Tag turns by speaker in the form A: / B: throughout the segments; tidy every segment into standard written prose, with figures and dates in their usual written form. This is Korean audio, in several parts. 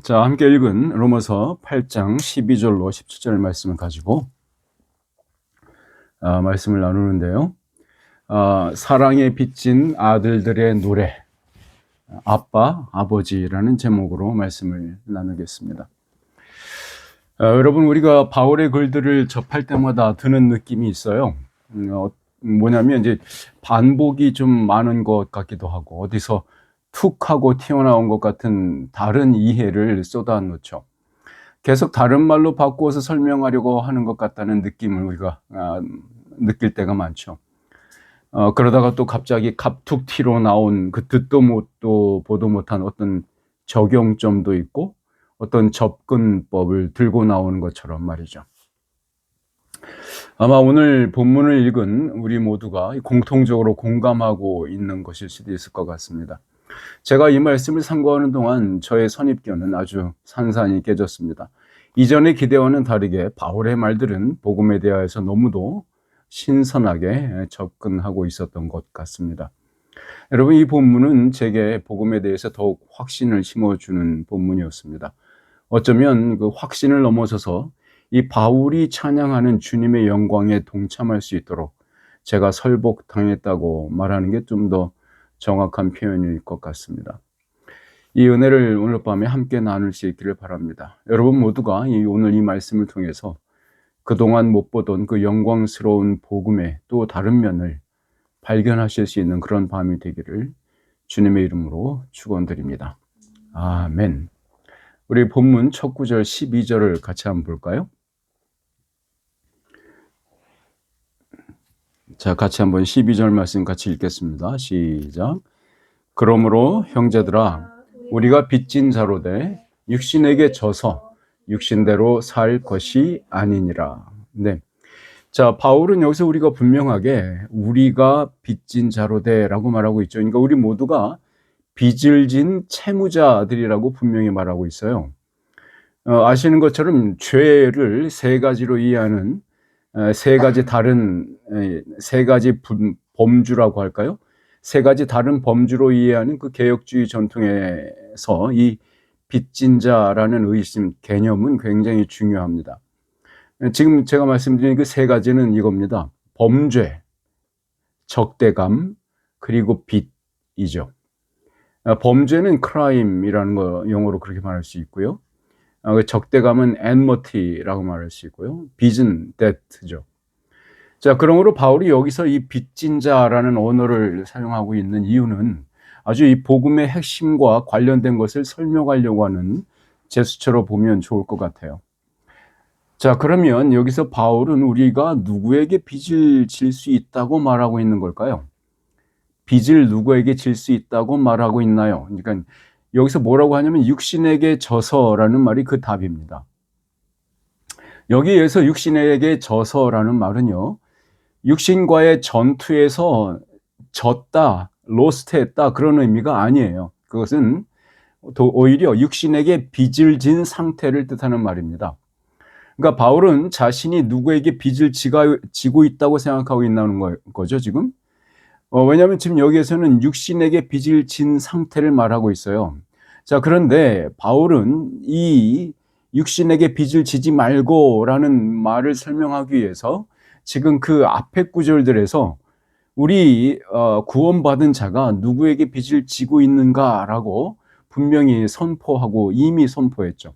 A: 자, 함께 읽은 로마서 8장 12절로 17절 말씀을 가지고 말씀을 나누는데요. 사랑에 빚진 아들들의 노래, 아빠, 아버지라는 제목으로 말씀을 나누겠습니다. 여러분, 우리가 바울의 글들을 접할 때마다 드는 느낌이 있어요. 뭐냐면 이제 반복이 좀 많은 것 같기도 하고, 어디서 툭 하고 튀어나온 것 같은 다른 이해를 쏟아놓죠. 계속 다른 말로 바꾸어서 설명하려고 하는 것 같다는 느낌을 우리가 느낄 때가 많죠. 그러다가 또 갑자기 갑툭 튀로 나온 그 듣도 못도 보도 못한 어떤 적용점도 있고 어떤 접근법을 들고 나오는 것처럼 말이죠. 아마 오늘 본문을 읽은 우리 모두가 공통적으로 공감하고 있는 것일 수도 있을 것 같습니다. 제가 이 말씀을 상고하는 동안 저의 선입견은 아주 산산이 깨졌습니다. 이전의 기대와는 다르게 바울의 말들은 복음에 대하여서 너무도 신선하게 접근하고 있었던 것 같습니다. 여러분, 이 본문은 제게 복음에 대해서 더욱 확신을 심어주는 본문이었습니다. 어쩌면 그 확신을 넘어서서 이 바울이 찬양하는 주님의 영광에 동참할 수 있도록 제가 설복당했다고 말하는 게 좀 더 정확한 표현일 것 같습니다. 이 은혜를 오늘 밤에 함께 나눌 수 있기를 바랍니다. 여러분 모두가 오늘 이 말씀을 통해서 그동안 못 보던 그 영광스러운 복음의 또 다른 면을 발견하실 수 있는 그런 밤이 되기를 주님의 이름으로 축원드립니다. 아멘. 우리 본문 첫 구절 12절을 같이 한번 볼까요? 자, 같이 한번 12절 말씀 같이 읽겠습니다. 시작. 그러므로 형제들아, 우리가 빚진 자로되 육신에게 져서 육신대로 살 것이 아니니라. 네. 자, 바울은 여기서 우리가 분명하게 우리가 빚진 자로되라고 말하고 있죠. 그러니까 우리 모두가 빚을 진 채무자들이라고 분명히 말하고 있어요. 아시는 것처럼 죄를 세 가지로 이해하는 세 가지 다른 세 가지 범주라고 할까요? 세 가지 다른 범주로 이해하는 그 개혁주의 전통에서 이 빚진 자라는 의심 개념은 굉장히 중요합니다. 지금 제가 말씀드린 그 세 가지는 이겁니다. 범죄, 적대감, 그리고 빚이죠. 범죄는 crime이라는 거 영어로 그렇게 말할 수 있고요. 적대감은 enmity라고 말할 수 있고요. 빚은 debt죠. 자, 그러므로 바울이 여기서 이 빚진 자라는 언어를 사용하고 있는 이유는 아주 이 복음의 핵심과 관련된 것을 설명하려고 하는 제스처로 보면 좋을 것 같아요. 자, 그러면 여기서 바울은 우리가 누구에게 빚을 질 수 있다고 말하고 있는 걸까요? 빚을 누구에게 질 수 있다고 말하고 있나요? 그러니까 여기서 뭐라고 하냐면 육신에게 져서라는 말이 그 답입니다. 여기에서 육신에게 져서라는 말은요, 육신과의 전투에서 졌다, 로스트했다 그런 의미가 아니에요. 그것은 오히려 육신에게 빚을 진 상태를 뜻하는 말입니다. 그러니까 바울은 자신이 누구에게 빚을 지고 있다고 생각하고 있는 거죠, 지금? 왜냐하면 지금 여기에서는 육신에게 빚을 진 상태를 말하고 있어요. 자, 그런데 바울은 이 육신에게 빚을 지지 말고라는 말을 설명하기 위해서 지금 그 앞에 구절들에서 우리 구원받은 자가 누구에게 빚을 지고 있는가라고 분명히 선포하고 이미 선포했죠.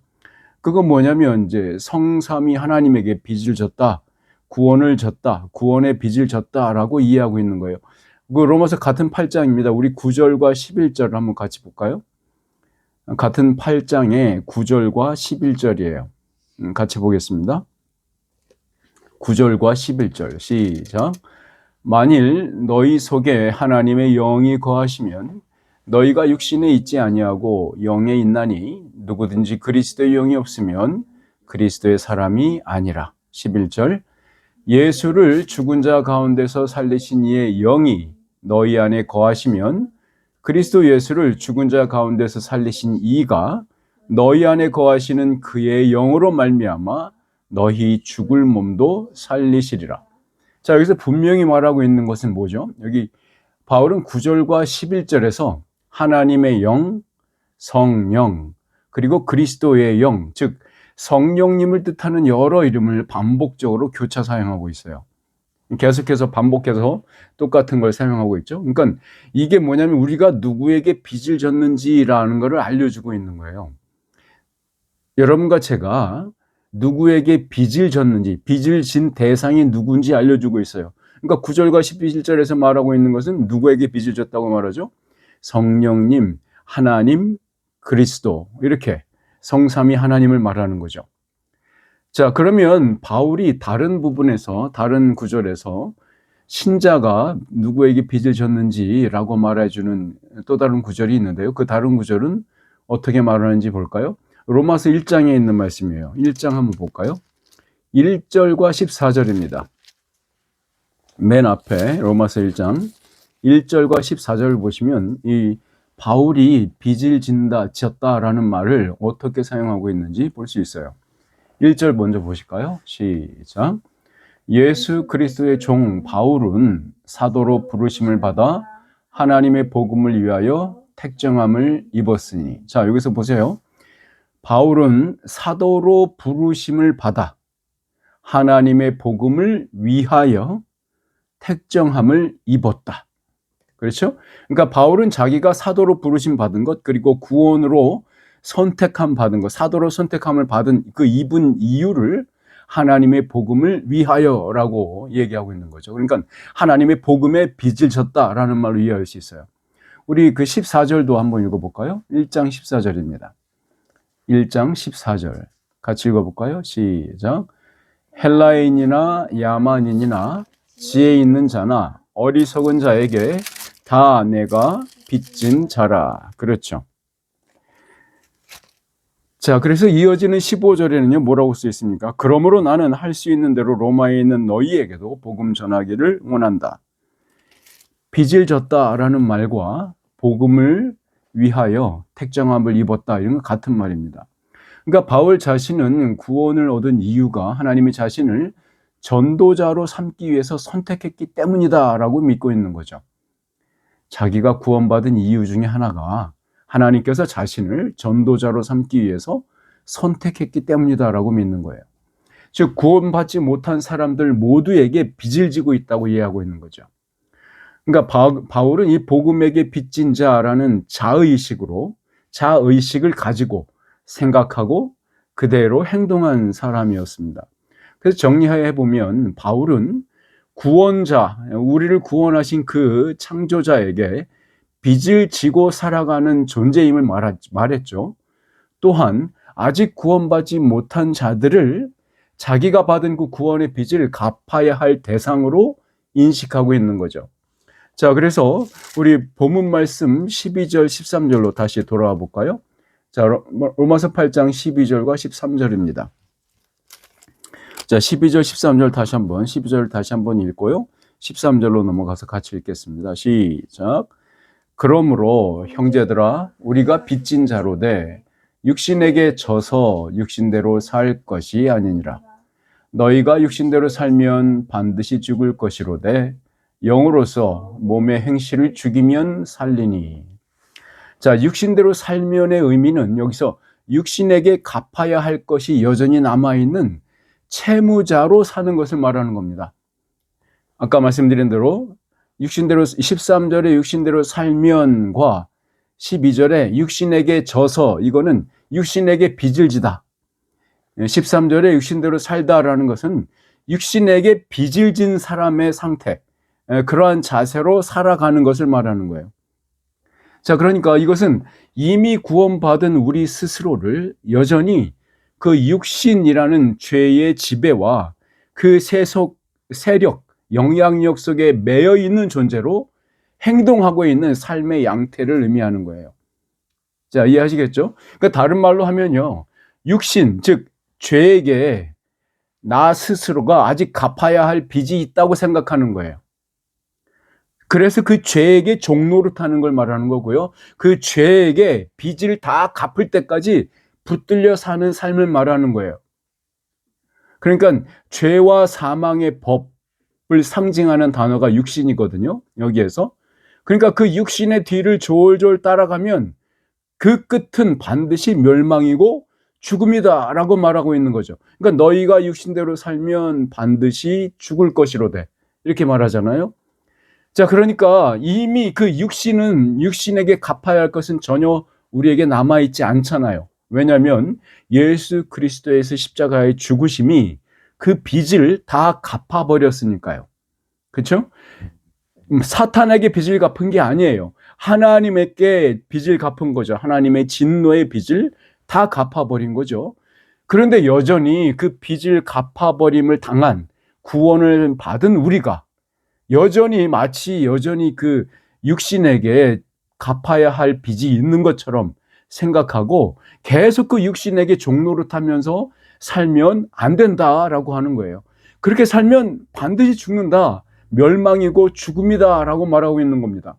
A: 그건 뭐냐면 이제 성삼위 하나님에게 빚을 졌다, 구원을 졌다, 구원의 빚을 졌다라고 이해하고 있는 거예요. 그 로마서 같은 8장입니다. 우리 9절과 11절을 한번 같이 볼까요? 같은 8장의 9절과 11절이에요. 같이 보겠습니다. 9절과 11절 시작. 만일 너희 속에 하나님의 영이 거하시면 너희가 육신에 있지 아니하고 영에 있나니 누구든지 그리스도의 영이 없으면 그리스도의 사람이 아니라. 11절. 예수를 죽은 자 가운데서 살리신 이의 영이 너희 안에 거하시면 그리스도 예수를 죽은 자 가운데서 살리신 이가 너희 안에 거하시는 그의 영으로 말미암아 너희 죽을 몸도 살리시리라. 자, 여기서 분명히 말하고 있는 것은 뭐죠? 여기 바울은 9절과 11절에서 하나님의 영, 성령, 그리고 그리스도의 영, 즉 성령님을 뜻하는 여러 이름을 반복적으로 교차 사용하고 있어요. 계속해서 반복해서 똑같은 걸 사용하고 있죠. 그러니까 이게 뭐냐면 우리가 누구에게 빚을 졌는지라는 것을 알려주고 있는 거예요. 여러분과 제가 누구에게 빚을 졌는지, 빚을 진 대상이 누군지 알려주고 있어요. 그러니까 9절과 11절에서 말하고 있는 것은 누구에게 빚을 졌다고 말하죠? 성령님, 하나님, 그리스도, 이렇게 성삼위 하나님을 말하는 거죠. 자, 그러면 바울이 다른 부분에서, 다른 구절에서 신자가 누구에게 빚을 졌는지라고 말해주는 또 다른 구절이 있는데요. 그 다른 구절은 어떻게 말하는지 볼까요? 로마서 1장에 있는 말씀이에요. 1장 한번 볼까요? 1절과 14절입니다. 맨 앞에 로마서 1장 1절과 14절을 보시면 이 바울이 빚을 지었다라는 말을 어떻게 사용하고 있는지 볼 수 있어요. 1절 먼저 보실까요? 시작. 예수 그리스도의 종 바울은 사도로 부르심을 받아 하나님의 복음을 위하여 택정함을 입었으니. 자, 여기서 보세요. 바울은 사도로 부르심을 받아 하나님의 복음을 위하여 택정함을 입었다. 그렇죠? 그러니까 바울은 자기가 사도로 부르심 받은 것, 그리고 구원으로 선택함 받은 것, 사도로 선택함을 받은 그 입은 이유를 하나님의 복음을 위하여라고 얘기하고 있는 거죠. 그러니까 하나님의 복음에 빚을 졌다라는 말로 이해할 수 있어요. 우리 그 14절도 한번 읽어볼까요? 1장 14절입니다. 1장 14절 같이 읽어볼까요? 시작. 헬라인이나 야만인이나 지혜 있는 자나 어리석은 자에게 다 내가 빚진 자라. 그렇죠. 자, 그래서 이어지는 15절에는요, 뭐라고 쓰여 있습니까? 그러므로 나는 할 수 있는 대로 로마에 있는 너희에게도 복음 전하기를 원한다. 빚을 졌다라는 말과 복음을 위하여 택정함을 입었다, 이런 거 같은 말입니다. 그러니까 바울 자신은 구원을 얻은 이유가 하나님의 자신을 전도자로 삼기 위해서 선택했기 때문이다라고 믿고 있는 거죠. 자기가 구원받은 이유 중에 하나가 하나님께서 자신을 전도자로 삼기 위해서 선택했기 때문이다라고 믿는 거예요. 즉 구원받지 못한 사람들 모두에게 빚을 지고 있다고 이해하고 있는 거죠. 그러니까 바울은 이 복음에게 빚진 자라는 자의식을 가지고 생각하고 그대로 행동한 사람이었습니다. 그래서 정리해 보면 바울은 구원자, 우리를 구원하신 그 창조자에게 빚을 지고 살아가는 존재임을 말했죠. 또한 아직 구원받지 못한 자들을 자기가 받은 그 구원의 빚을 갚아야 할 대상으로 인식하고 있는 거죠. 자, 그래서 우리 본문 말씀 12절, 13절로 다시 돌아와 볼까요? 자, 로마서 8장 12절과 13절입니다. 자, 12절, 13절 다시 한번, 12절 다시 한번 읽고요. 13절로 넘어가서 같이 읽겠습니다. 시작. 그러므로 형제들아, 우리가 빚진 자로되 육신에게 져서 육신대로 살 것이 아니니라. 너희가 육신대로 살면 반드시 죽을 것이로되 영으로서 몸의 행실을 죽이면 살리니. 자, 육신대로 살면의 의미는 여기서 육신에게 갚아야 할 것이 여전히 남아있는 채무자로 사는 것을 말하는 겁니다. 아까 말씀드린 대로 13절에 육신대로 살면과 12절에 육신에게 져서, 이거는 육신에게 빚을 지다. 13절에 육신대로 살다라는 것은 육신에게 빚을 진 사람의 상태, 그러한 자세로 살아가는 것을 말하는 거예요. 자, 그러니까 이것은 이미 구원받은 우리 스스로를 여전히 그 육신이라는 죄의 지배와 그 세력, 영향력 속에 매여 있는 존재로 행동하고 있는 삶의 양태를 의미하는 거예요. 자, 이해하시겠죠? 그러니까 다른 말로 하면요, 육신, 즉 죄에게 나 스스로가 아직 갚아야 할 빚이 있다고 생각하는 거예요. 그래서 그 죄에게 종노릇하는 걸 말하는 거고요. 그 죄에게 빚을 다 갚을 때까지 붙들려 사는 삶을 말하는 거예요. 그러니까 죄와 사망의 법을 상징하는 단어가 육신이거든요. 여기에서. 그러니까 그 육신의 뒤를 졸졸 따라가면 그 끝은 반드시 멸망이고 죽음이다라고 말하고 있는 거죠. 그러니까 너희가 육신대로 살면 반드시 죽을 것이로되 이렇게 말하잖아요. 자, 그러니까 이미 그 육신에게 갚아야 할 것은 전혀 우리에게 남아 있지 않잖아요. 왜냐하면 예수 그리스도에서 십자가의 죽으심이 그 빚을 다 갚아 버렸으니까요. 그렇죠? 사탄에게 빚을 갚은 게 아니에요. 하나님에게 빚을 갚은 거죠. 하나님의 진노의 빚을 다 갚아버린 거죠. 그런데 여전히 그 빚을 갚아버림을 당한 구원을 받은 우리가 여전히 그 육신에게 갚아야 할 빚이 있는 것처럼 생각하고 계속 그 육신에게 종노릇하면서 살면 안 된다라고 하는 거예요. 그렇게 살면 반드시 죽는다, 멸망이고 죽음이다라고 말하고 있는 겁니다.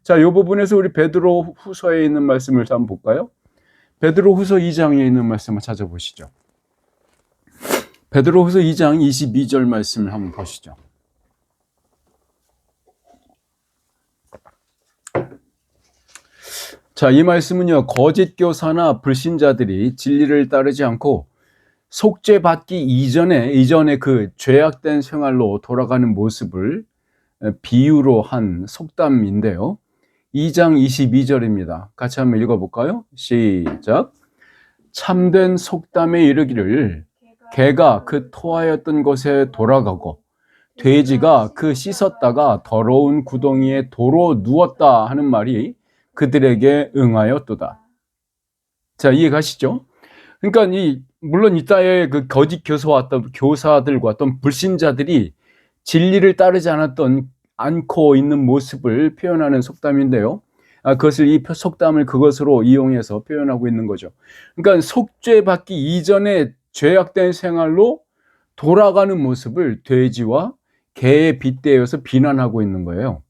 A: 자, 이 부분에서 우리 베드로 후서에 있는 말씀을 한번 볼까요? 베드로 후서 2장에 있는 말씀을 찾아보시죠. 베드로 후서 2장 22절 말씀을 한번 보시죠. 자, 이 말씀은요, 거짓 교사나 불신자들이 진리를 따르지 않고 속죄받기 이전에 그 죄악된 생활로 돌아가는 모습을 비유로 한 속담인데요. 2장 22절입니다. 같이 한번 읽어볼까요? 시작. 참된 속담에 이르기를 개가 그 토하였던 곳에 돌아가고 돼지가 그 씻었다가 더러운 구덩이에 도로 누웠다 하는 말이 그들에게 응하였도다. 자, 이해가시죠? 그러니까 물론 이따의 그 거짓 교사들과 어떤 불신자들이 진리를 따르지 않고 있는 모습을 표현하는 속담인데요. 이 속담을 그것으로 이용해서 표현하고 있는 거죠. 그러니까 속죄받기 이전에 죄악된 생활로 돌아가는 모습을 돼지와 개에 빗대어서 비난하고 있는 거예요.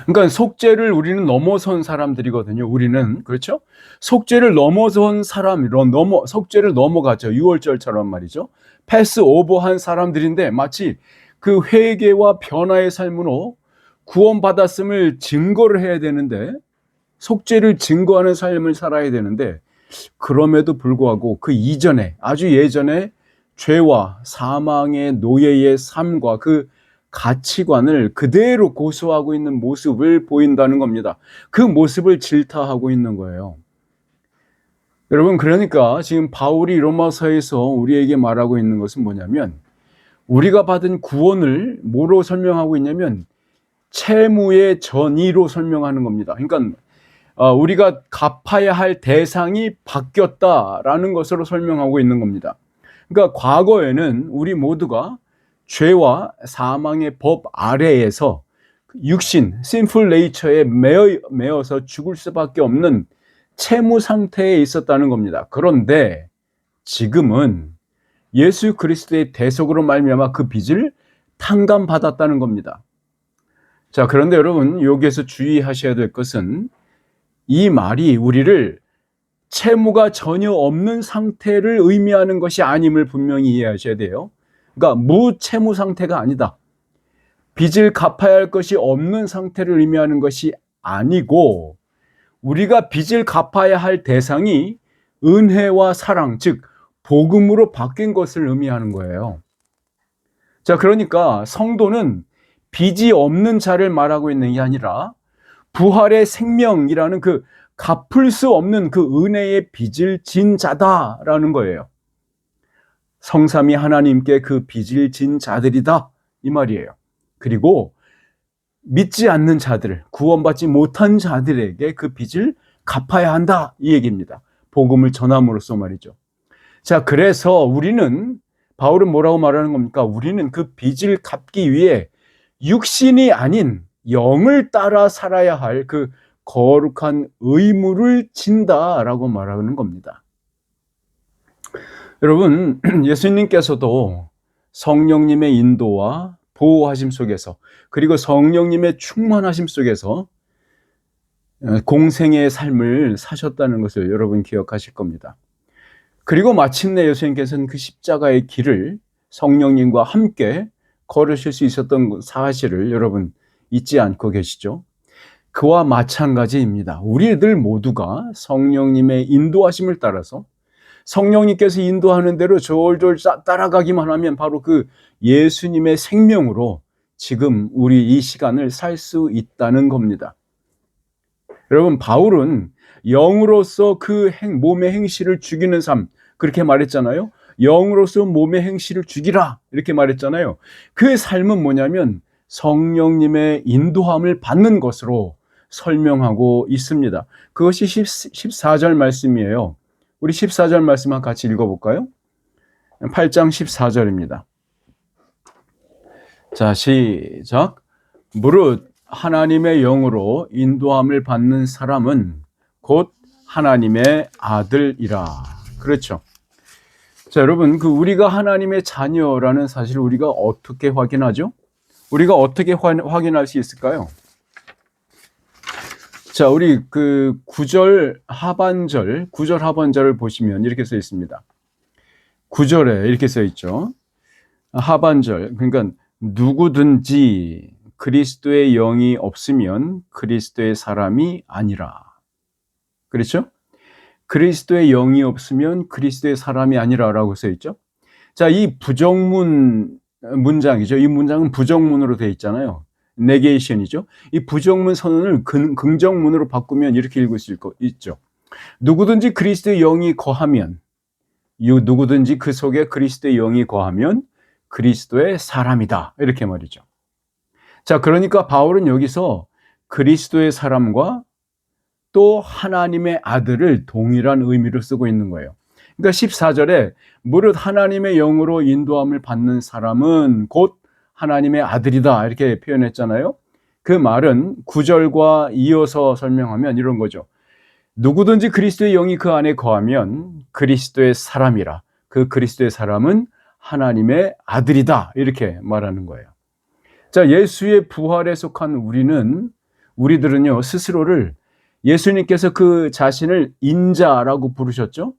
A: 그러니까 속죄를 우리는 넘어선 사람들이거든요. 우리는 그렇죠? 속죄를 넘어선 속죄를 넘어가죠. 유월절처럼 말이죠. 패스 오버한 사람들인데 마치 그 회개와 변화의 삶으로 구원받았음을 증거를 해야 되는데 속죄를 증거하는 삶을 살아야 되는데 그럼에도 불구하고 그 이전에 아주 예전에 죄와 사망의 노예의 삶과 그 가치관을 그대로 고수하고 있는 모습을 보인다는 겁니다. 그 모습을 질타하고 있는 거예요. 여러분, 그러니까 지금 바울이 로마서에서 우리에게 말하고 있는 것은 뭐냐면 우리가 받은 구원을 뭐로 설명하고 있냐면 채무의 전이로 설명하는 겁니다. 그러니까 우리가 갚아야 할 대상이 바뀌었다라는 것으로 설명하고 있는 겁니다. 그러니까 과거에는 우리 모두가 죄와 사망의 법 아래에서 육신, sinful nature에 매어서 죽을 수밖에 없는 채무 상태에 있었다는 겁니다. 그런데 지금은 예수 그리스도의 대속으로 말미암아 그 빚을 탕감받았다는 겁니다. 자, 그런데 여러분, 여기에서 주의하셔야 될 것은 이 말이 우리를 채무가 전혀 없는 상태를 의미하는 것이 아님을 분명히 이해하셔야 돼요. 그러니까 무채무 상태가 아니다. 빚을 갚아야 할 것이 없는 상태를 의미하는 것이 아니고 우리가 빚을 갚아야 할 대상이 은혜와 사랑, 즉 복음으로 바뀐 것을 의미하는 거예요. 자, 그러니까 성도는 빚이 없는 자를 말하고 있는 게 아니라 부활의 생명이라는 그 갚을 수 없는 그 은혜의 빚을 진 자다라는 거예요. 성삼위 하나님께 그 빚을 진 자들이다 이 말이에요. 그리고 믿지 않는 자들, 구원받지 못한 자들에게 그 빚을 갚아야 한다 이 얘기입니다. 복음을 전함으로써 말이죠. 자, 그래서 우리는 바울은 뭐라고 말하는 겁니까? 우리는 그 빚을 갚기 위해 육신이 아닌 영을 따라 살아야 할 그 거룩한 의무를 진다라고 말하는 겁니다. 여러분, 예수님께서도 성령님의 인도와 보호하심 속에서 그리고 성령님의 충만하심 속에서 공생의 삶을 사셨다는 것을 여러분 기억하실 겁니다. 그리고 마침내 예수님께서는 그 십자가의 길을 성령님과 함께 걸으실 수 있었던 사실을 여러분 잊지 않고 계시죠? 그와 마찬가지입니다. 우리들 모두가 성령님의 인도하심을 따라서 성령님께서 인도하는 대로 졸졸 따라가기만 하면 바로 그 예수님의 생명으로 지금 우리 이 시간을 살 수 있다는 겁니다. 여러분, 바울은 영으로서 그 몸의 행실을 죽이는 삶, 그렇게 말했잖아요. 영으로서 몸의 행실을 죽이라, 이렇게 말했잖아요. 그 삶은 뭐냐면 성령님의 인도함을 받는 것으로 설명하고 있습니다. 그것이 14절 말씀이에요. 우리 14절 말씀 한번 같이 읽어볼까요? 8장 14절입니다. 자, 시작. 무릇 하나님의 영으로 인도함을 받는 사람은 곧 하나님의 아들이라. 그렇죠. 자, 여러분, 우리가 하나님의 자녀라는 사실을 우리가 어떻게 확인하죠? 우리가 어떻게 확인할 수 있을까요? 자, 우리 9절 하반절을 보시면 이렇게 써 있습니다. 9절에 이렇게 써 있죠. 하반절, 그러니까 누구든지 그리스도의 영이 없으면 그리스도의 사람이 아니라. 그렇죠? 그리스도의 영이 없으면 그리스도의 사람이 아니라라고 써 있죠. 자, 이 부정문 문장이죠. 이 문장은 부정문으로 되어 있잖아요. 네게이션이죠. 이 부정문 선언을 긍정문으로 바꾸면 이렇게 읽을 수 있죠. 누구든지 그리스도의 영이 거하면, 누구든지 그 속에 그리스도의 영이 거하면 그리스도의 사람이다, 이렇게 말이죠. 자, 그러니까 바울은 여기서 그리스도의 사람과 또 하나님의 아들을 동일한 의미로 쓰고 있는 거예요. 그러니까 14절에 무릇 하나님의 영으로 인도함을 받는 사람은 곧 하나님의 아들이다, 이렇게 표현했잖아요. 그 말은 9절과 이어서 설명하면 이런 거죠. 누구든지 그리스도의 영이 그 안에 거하면 그리스도의 사람이라. 그 그리스도의 사람은 하나님의 아들이다, 이렇게 말하는 거예요. 자, 예수의 부활에 속한 우리들은요, 스스로를 예수님께서 그 자신을 인자라고 부르셨죠.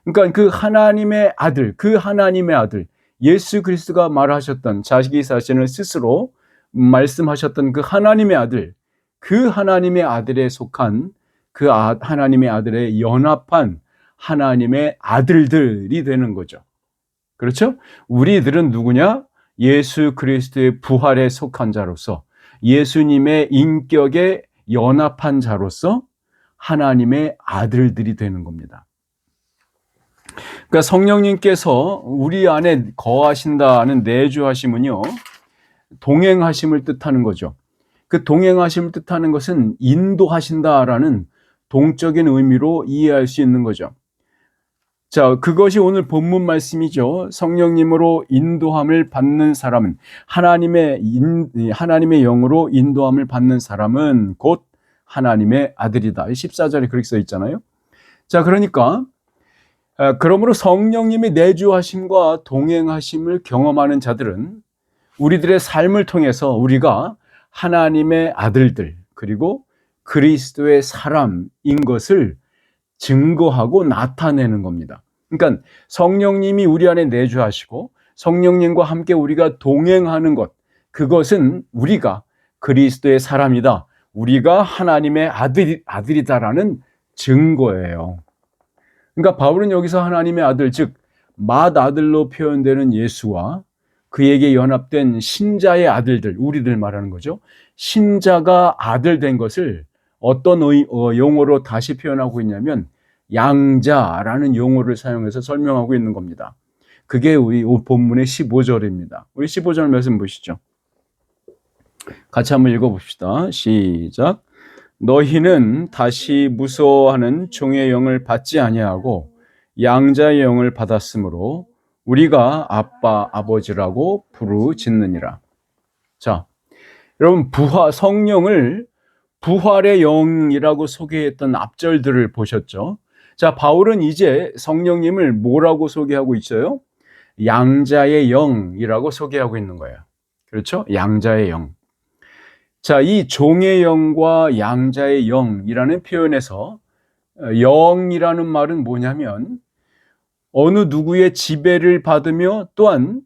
A: 그러니까 그 하나님의 아들, 예수 그리스도가 말하셨던, 자기 자신을 스스로 말씀하셨던 그 하나님의 아들, 그 하나님의 아들에 속한 그 하나님의 아들에 연합한 하나님의 아들들이 되는 거죠. 그렇죠? 우리들은 누구냐? 예수 그리스도의 부활에 속한 자로서, 예수님의 인격에 연합한 자로서 하나님의 아들들이 되는 겁니다. 그러니까 성령님께서 우리 안에 거하신다는 내주하심은요, 동행하심을 뜻하는 거죠. 그 동행하심을 뜻하는 것은 인도하신다라는 동적인 의미로 이해할 수 있는 거죠. 자, 그것이 오늘 본문 말씀이죠. 성령님으로 인도함을 받는 사람은, 하나님의 영으로 인도함을 받는 사람은 곧 하나님의 아들이다. 14절에 그렇게 써 있잖아요. 자, 그러니까 그러므로 성령님의 내주하심과 동행하심을 경험하는 자들은 우리들의 삶을 통해서 우리가 하나님의 아들들, 그리고 그리스도의 사람인 것을 증거하고 나타내는 겁니다. 그러니까 성령님이 우리 안에 내주하시고 성령님과 함께 우리가 동행하는 것, 그것은 우리가 그리스도의 사람이다, 우리가 하나님의 아들이다라는 증거예요. 그러니까 바울은 여기서 하나님의 아들, 즉 맏아들로 표현되는 예수와 그에게 연합된 신자의 아들들, 우리들 말하는 거죠. 신자가 아들 된 것을 어떤 용어로 다시 표현하고 있냐면 양자라는 용어를 사용해서 설명하고 있는 겁니다. 그게 우리 본문의 15절입니다. 우리 15절 말씀 보시죠. 같이 한번 읽어봅시다. 시작. 너희는 다시 무서워하는 종의 영을 받지 아니하고 양자의 영을 받았으므로 우리가 아빠 아버지라고 부르짖느니라. 자, 여러분, 성령을 부활의 영이라고 소개했던 앞절들을 보셨죠? 자, 바울은 이제 성령님을 뭐라고 소개하고 있어요? 양자의 영이라고 소개하고 있는 거예요. 그렇죠? 양자의 영. 자, 이 종의 영과 양자의 영이라는 표현에서 영이라는 말은 뭐냐면 어느 누구의 지배를 받으며 또한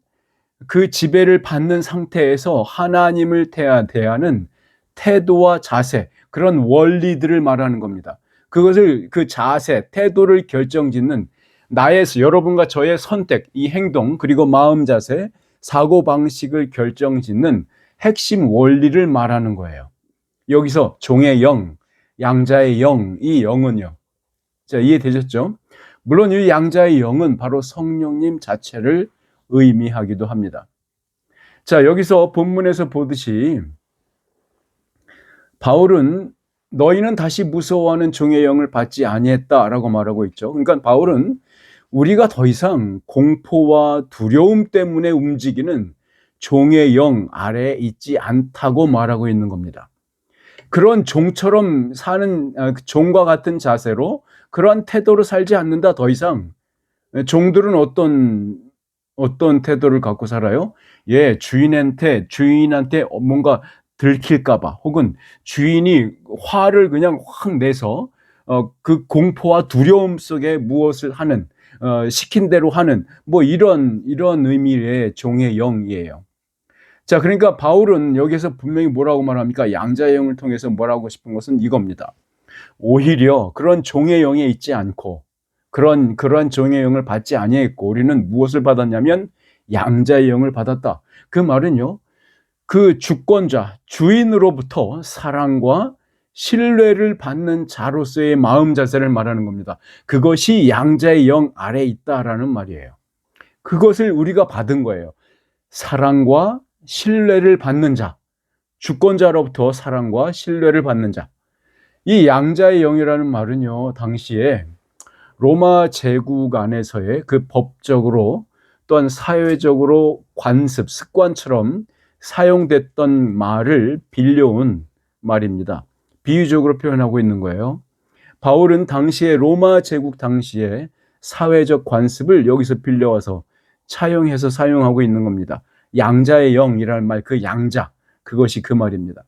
A: 그 지배를 받는 상태에서 하나님을 대하는 태도와 자세, 그런 원리들을 말하는 겁니다. 그것을 그 자세, 태도를 결정짓는 여러분과 저의 선택, 이 행동, 그리고 마음 자세, 사고 방식을 결정짓는 핵심 원리를 말하는 거예요. 여기서 종의 영, 양자의 영, 이 영은요. 자, 이해되셨죠? 물론 이 양자의 영은 바로 성령님 자체를 의미하기도 합니다. 자, 여기서 본문에서 보듯이 바울은 너희는 다시 무서워하는 종의 영을 받지 아니했다라고 말하고 있죠. 그러니까 바울은 우리가 더 이상 공포와 두려움 때문에 움직이는 종의 영 아래에 있지 않다고 말하고 있는 겁니다. 그런 종처럼 사는 종과 같은 자세로 그러한 태도로 살지 않는다. 더 이상 종들은 어떤 태도를 갖고 살아요? 주인한테 뭔가 들킬까봐, 혹은 주인이 화를 그냥 확 내서 그 공포와 두려움 속에 무엇을 하는, 시킨 대로 하는, 뭐 이런 의미의 종의 영이에요. 자, 그러니까 바울은 여기서 분명히 뭐라고 말합니까? 양자의 영을 통해서 뭐라고 하고 싶은 것은 이겁니다. 오히려 그런 종의 영에 있지 않고 그러한 종의 영을 받지 아니했고 우리는 무엇을 받았냐면 양자의 영을 받았다. 그 말은요, 그 주권자, 주인으로부터 사랑과 신뢰를 받는 자로서의 마음 자세를 말하는 겁니다. 그것이 양자의 영 아래에 있다라는 말이에요. 그것을 우리가 받은 거예요. 사랑과 신뢰를 받는 자, 주권자로부터 사랑과 신뢰를 받는 자. 이 양자의 영이라는 말은요, 당시에 로마 제국 안에서의 그 법적으로 또한 사회적으로 관습, 습관처럼 사용됐던 말을 빌려온 말입니다. 비유적으로 표현하고 있는 거예요. 바울은 당시에 로마 제국 당시에 사회적 관습을 여기서 빌려와서 차용해서 사용하고 있는 겁니다. 양자의 영이라는 말, 그 양자, 그것이 그 말입니다.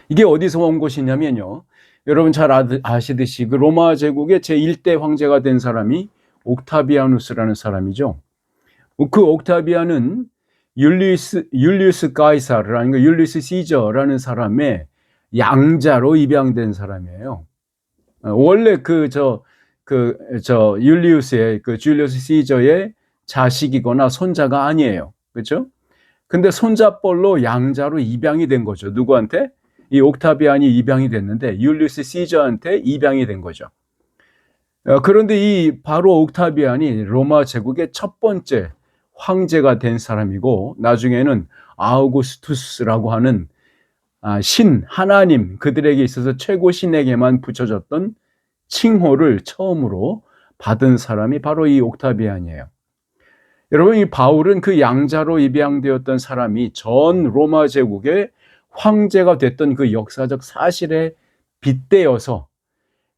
A: 이게 어디서 온 것이냐면요, 여러분 잘 아시듯이 그 로마 제국의 제1대 황제가 된 사람이 옥타비아누스라는 사람이죠. 그 옥타비아는 율리우스 가이사르라는 거, 율리우스 시저라는 사람의 양자로 입양된 사람이에요. 원래 율리우스의 줄리우스 시저의 자식이거나 손자가 아니에요. 그렇죠? 근데 손자뻘로 양자로 입양이 된 거죠. 누구한테? 이 옥타비안이 입양이 됐는데 율리우스 시저한테 입양이 된 거죠. 그런데 이 바로 옥타비안이 로마 제국의 첫 번째 황제가 된 사람이고, 나중에는 아우구스투스라고 하는 신, 하나님, 그들에게 있어서 최고 신에게만 붙여졌던 칭호를 처음으로 받은 사람이 바로 이 옥타비안이에요. 여러분, 이 바울은 그 양자로 입양되었던 사람이 전 로마 제국의 황제가 됐던 그 역사적 사실에 빗대어서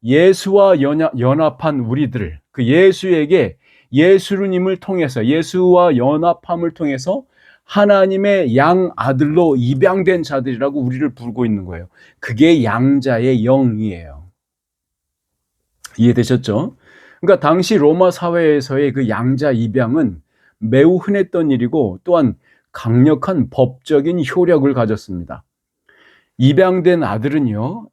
A: 예수와 연합한 우리들, 그 예수에게 예수님을 통해서, 예수와 연합함을 통해서 하나님의 양 아들로 입양된 자들이라고 우리를 부르고 있는 거예요. 그게 양자의 영이에요. 이해되셨죠? 그러니까 당시 로마 사회에서의 그 양자 입양은 매우 흔했던 일이고, 또한 강력한 법적인 효력을 가졌습니다. 입양된 아들은요,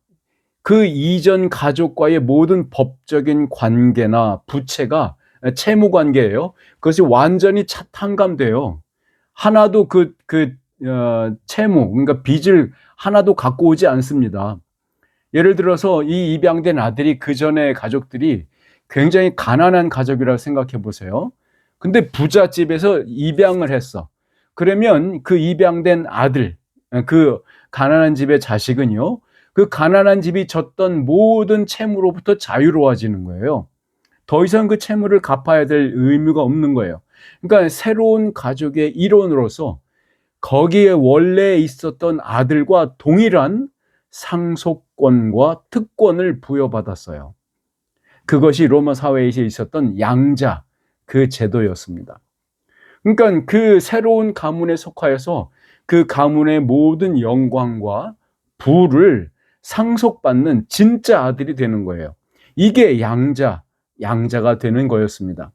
A: 그 이전 가족과의 모든 법적인 관계나 부채가 채무 관계예요. 그것이 완전히 탕감돼요. 하나도 채무, 그러니까 빚을 하나도 갖고 오지 않습니다. 예를 들어서 이 입양된 아들이, 그 전에 가족들이 굉장히 가난한 가족이라고 생각해 보세요. 근데 부잣집에서 입양을 했어. 그러면 그 입양된 아들, 그 가난한 집의 자식은요, 그 가난한 집이 졌던 모든 채무로부터 자유로워지는 거예요. 더 이상 그 채무를 갚아야 될 의무가 없는 거예요. 그러니까 새로운 가족의 일원으로서 거기에 원래 있었던 아들과 동일한 상속권과 특권을 부여받았어요. 그것이 로마 사회에 있었던 양자, 그 제도였습니다. 그러니까 그 새로운 가문에 속하여서 그 가문의 모든 영광과 부를 상속받는 진짜 아들이 되는 거예요. 이게 양자가 되는 거였습니다.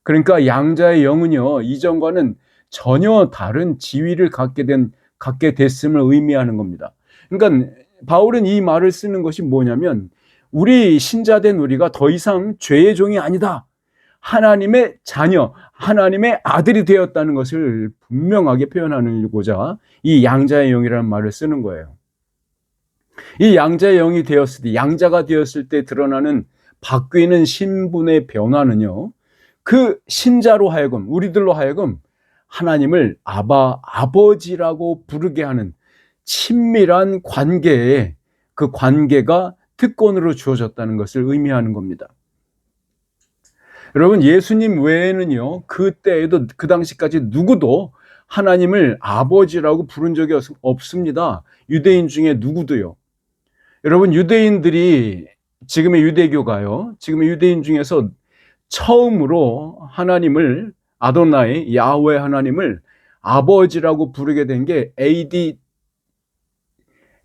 A: 그러니까 양자의 영은요, 이전과는 전혀 다른 지위를 갖게 됐음을 의미하는 겁니다. 그러니까 바울은 이 말을 쓰는 것이 뭐냐면 우리 신자된 우리가 더 이상 죄의 종이 아니다. 하나님의 자녀, 하나님의 아들이 되었다는 것을 분명하게 표현하고자 이 양자의 영이라는 말을 쓰는 거예요. 이 양자의 영이 되었을 때, 양자가 되었을 때 드러나는 바뀌는 신분의 변화는요, 그 신자로 하여금, 우리들로 하여금 하나님을 아바, 아버지라고 부르게 하는 친밀한 관계에 그 관계가 특권으로 주어졌다는 것을 의미하는 겁니다. 여러분, 예수님 외에는요, 그때에도 그 당시까지 누구도 하나님을 아버지라고 부른 적이 없습니다. 유대인 중에 누구도요. 여러분, 유대인들이 지금의 유대교가요, 지금의 유대인 중에서 처음으로 하나님을 아도나이, 야훼 하나님을 아버지라고 부르게 된 게 AD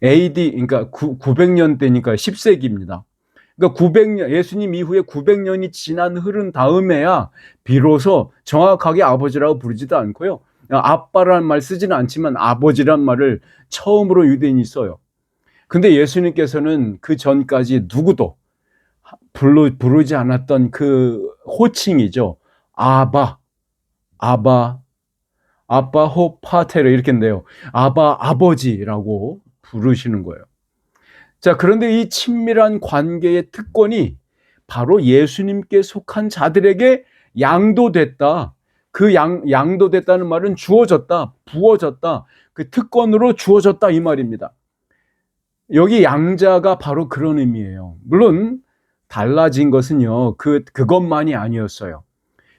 A: 그러니까 900년대니까 10세기입니다. 그러니까 900년, 예수님 이후에 900년이 지난 흐른 다음에야 비로소 정확하게 아버지라고 부르지도 않고요, 아빠라는 말 쓰지는 않지만 아버지란 말을 처음으로 유대인이 써요. 근데 예수님께서는 그 전까지 누구도 부르지 않았던 그 호칭이죠. 아바, 아바, 아빠 호 파테르 이렇게인데요. 아바, 아버지라고 부르시는 거예요. 자, 그런데 이 친밀한 관계의 특권이 바로 예수님께 속한 자들에게 양도됐다. 그 양도됐다는 말은 주어졌다, 부어졌다, 그 특권으로 주어졌다 이 말입니다. 여기 양자가 바로 그런 의미예요. 물론 달라진 것은요, 그것만이 아니었어요.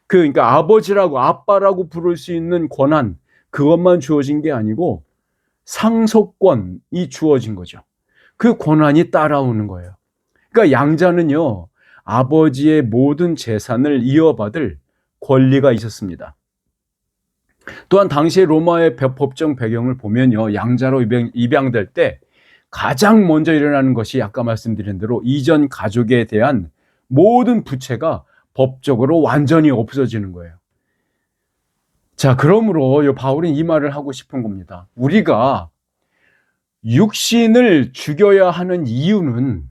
A: 그러니까 아버지라고, 아빠라고 부를 수 있는 권한, 그것만 주어진 게 아니고 상속권이 주어진 거죠. 그 권한이 따라오는 거예요. 그러니까 양자는요, 아버지의 모든 재산을 이어받을 권리가 있었습니다. 또한 당시의 로마의 법정 배경을 보면요, 양자로 입양될 때 가장 먼저 일어나는 것이 아까 말씀드린 대로 이전 가족에 대한 모든 부채가 법적으로 완전히 없어지는 거예요. 자, 그러므로 바울은 이 말을 하고 싶은 겁니다. 우리가 육신을 죽여야 하는 이유는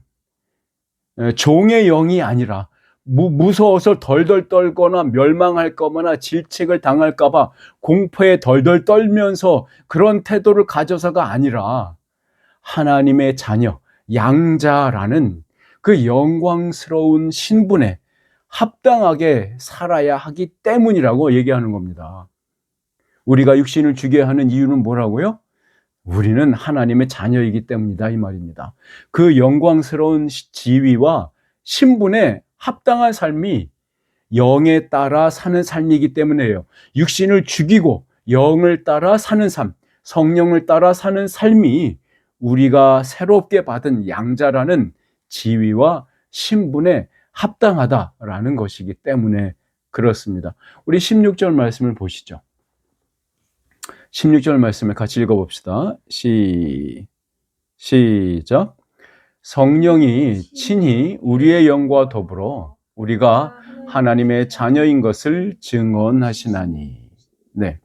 A: 종의 영이 아니라 무서워서 덜덜 떨거나 멸망할 거나 질책을 당할까 봐 공포에 덜덜 떨면서 그런 태도를 가져서가 아니라 하나님의 자녀, 양자라는 그 영광스러운 신분에 합당하게 살아야 하기 때문이라고 얘기하는 겁니다. 우리가 육신을 죽여야 하는 이유는 뭐라고요? 우리는 하나님의 자녀이기 때문이다 이 말입니다. 그 영광스러운 지위와 신분에 합당한 삶이 영에 따라 사는 삶이기 때문에요. 육신을 죽이고 영을 따라 사는 삶, 성령을 따라 사는 삶이 우리가 새롭게 받은 양자라는 지위와 신분에 합당하다라는 것이기 때문에 그렇습니다. 우리 16절 말씀을 보시죠. 16절 말씀을 같이 읽어봅시다. 시작. 성령이 친히 우리의 영과 더불어 우리가 하나님의 자녀인 것을 증언하시나니. 네.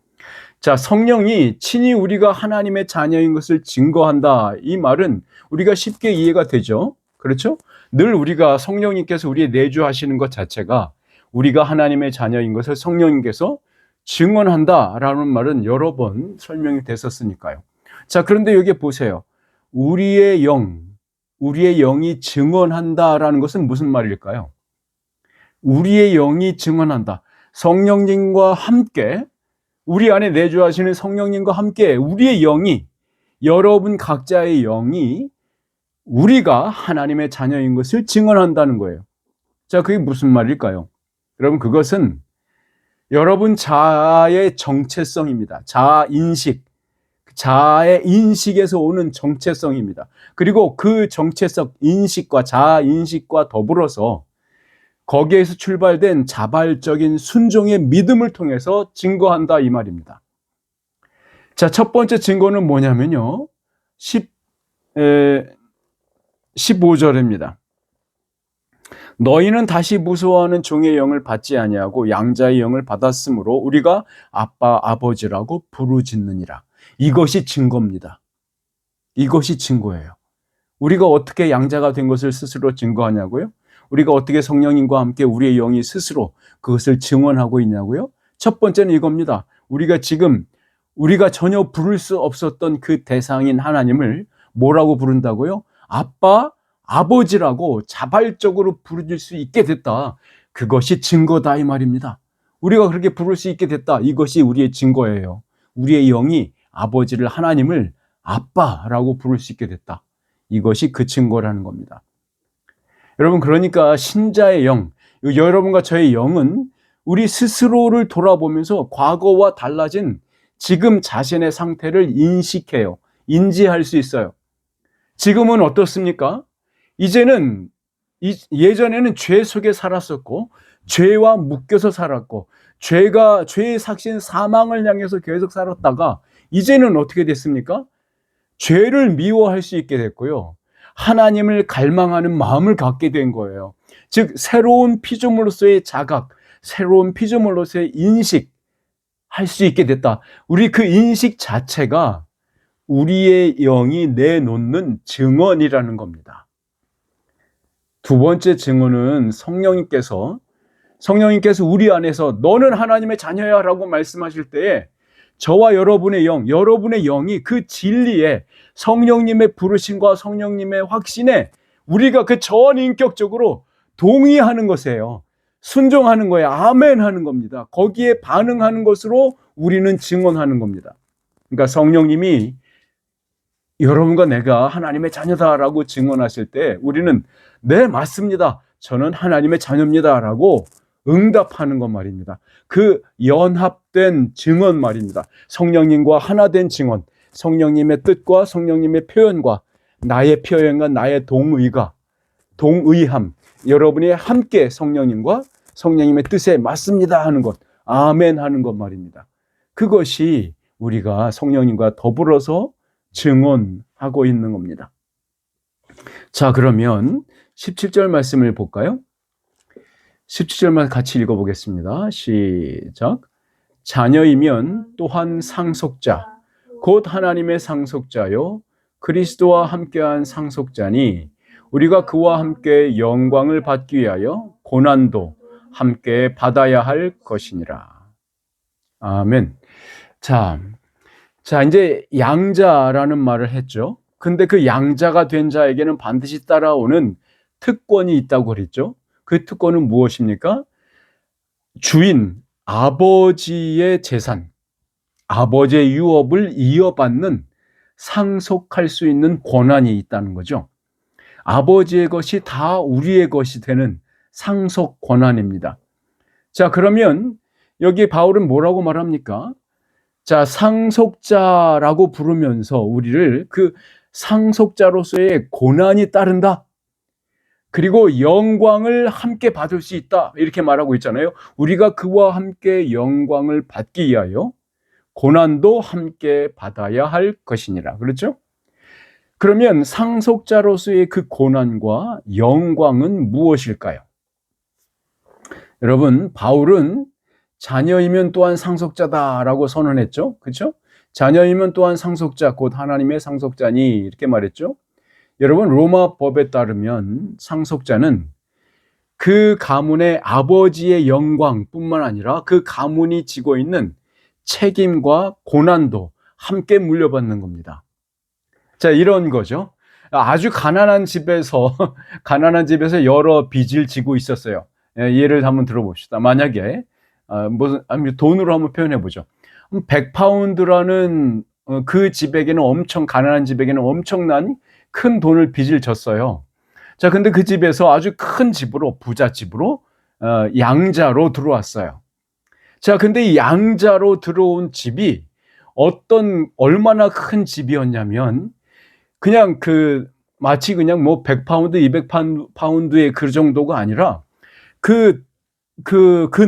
A: 자, 성령이 친히 우리가 하나님의 자녀인 것을 증거한다. 이 말은 우리가 쉽게 이해가 되죠. 그렇죠? 늘 우리가 성령님께서 우리에 내주하시는 것 자체가 우리가 하나님의 자녀인 것을 성령님께서 증언한다라는 말은 여러 번 설명이 됐었으니까요. 자, 그런데 여기 보세요. 우리의 영이 증언한다라는 것은 무슨 말일까요? 우리의 영이 증언한다. 성령님과 함께, 우리 안에 내주하시는 성령님과 함께 우리의 영이, 여러분 각자의 영이 우리가 하나님의 자녀인 것을 증언한다는 거예요. 자, 그게 무슨 말일까요? 여러분, 그것은 여러분 자아의 정체성입니다. 자아인식, 자아의 인식에서 오는 정체성입니다. 그리고 그 정체성, 인식과 자아인식과 더불어서 거기에서 출발된 자발적인 순종의 믿음을 통해서 증거한다 이 말입니다. 자, 첫 번째 증거는 뭐냐면요, 15절입니다. 너희는 다시 무서워하는 종의 영을 받지 아니하고 양자의 영을 받았으므로 우리가 아빠 아버지라고 부르짖느니라. 이것이 증거입니다. 이것이 증거예요. 우리가 어떻게 양자가 된 것을 스스로 증거하냐고요? 우리가 어떻게 성령님과 함께 우리의 영이 스스로 그것을 증언하고 있냐고요? 첫 번째는 이겁니다. 우리가 전혀 부를 수 없었던 그 대상인 하나님을 뭐라고 부른다고요? 아빠, 아버지라고 자발적으로 부를 수 있게 됐다. 그것이 증거다 이 말입니다. 우리가 그렇게 부를 수 있게 됐다. 이것이 우리의 증거예요. 우리의 영이 아버지를, 하나님을 아빠라고 부를 수 있게 됐다. 이것이 그 증거라는 겁니다. 여러분, 그러니까 신자의 영, 여러분과 저의 영은 우리 스스로를 돌아보면서 과거와 달라진 지금 자신의 상태를 인식해요. 인지할 수 있어요. 지금은 어떻습니까? 이제는 예전에는 죄 속에 살았었고 죄와 묶여서 살았고 죄의 삭신 사망을 향해서 계속 살았다가 이제는 어떻게 됐습니까? 죄를 미워할 수 있게 됐고요. 하나님을 갈망하는 마음을 갖게 된 거예요. 즉 새로운 피조물로서의 자각, 새로운 피조물로서의 인식 할 수 있게 됐다. 우리 그 인식 자체가 우리의 영이 내놓는 증언이라는 겁니다. 두 번째 증언은 성령님께서 우리 안에서 너는 하나님의 자녀야 라고 말씀하실 때에 저와 여러분의 영이 그 진리에 성령님의 부르심과 성령님의 확신에 우리가 그 전인격적으로 동의하는 것이에요. 순종하는 거예요. 아멘 하는 겁니다. 거기에 반응하는 것으로 우리는 증언하는 겁니다. 그러니까 성령님이 여러분과 내가 하나님의 자녀다라고 증언하실 때 우리는 네, 맞습니다. 저는 하나님의 자녀입니다라고 응답하는 것 말입니다. 그 연합된 증언 말입니다. 성령님과 하나 된 증언, 성령님의 뜻과 성령님의 표현과 나의 표현과 나의 동의함, 여러분이 함께 성령님과 성령님의 뜻에 맞습니다 하는 것, 아멘 하는 것 말입니다. 그것이 우리가 성령님과 더불어서 증언하고 있는 겁니다. 자, 그러면 17절 말씀을 볼까요? 17절만 같이 읽어보겠습니다. 시작. 자녀이면 또한 상속자, 곧 하나님의 상속자요 그리스도와 함께한 상속자니 우리가 그와 함께 영광을 받기 위하여 고난도 함께 받아야 할 것이니라. 아멘. 자, 이제 양자라는 말을 했죠. 근데 그 양자가 된 자에게는 반드시 따라오는 특권이 있다고 그랬죠. 그 특권은 무엇입니까? 주인, 아버지의 재산, 아버지의 유업을 이어받는 상속할 수 있는 권한이 있다는 거죠. 아버지의 것이 다 우리의 것이 되는 상속 권한입니다. 자, 그러면 여기 바울은 뭐라고 말합니까? 자, 상속자라고 부르면서 우리를 그 상속자로서의 고난이 따른다. 그리고 영광을 함께 받을 수 있다. 이렇게 말하고 있잖아요. 우리가 그와 함께 영광을 받기 위하여 고난도 함께 받아야 할 것이니라. 그렇죠? 그러면 상속자로서의 그 고난과 영광은 무엇일까요? 여러분, 바울은 자녀이면 또한 상속자다라고 선언했죠. 그렇죠? 자녀이면 또한 상속자, 곧 하나님의 상속자니 이렇게 말했죠. 여러분, 로마 법에 따르면 상속자는 그 가문의 아버지의 영광뿐만 아니라 그 가문이 지고 있는 책임과 고난도 함께 물려받는 겁니다. 자, 이런 거죠. 아주 가난한 집에서 여러 빚을 지고 있었어요. 예를 한번 들어봅시다. 만약에 돈으로 한번 표현해 보죠. 100파운드라는 그 집에게는 가난한 집에게는 엄청난 큰 돈을 빚을 졌어요. 자, 근데 그 집에서 아주 큰 집으로, 부잣집으로 양자로 들어왔어요. 자, 근데 이 양자로 들어온 집이 얼마나 큰 집이었냐면 그냥 마치 그냥 100파운드, 200파운드의 그 정도가 아니라 그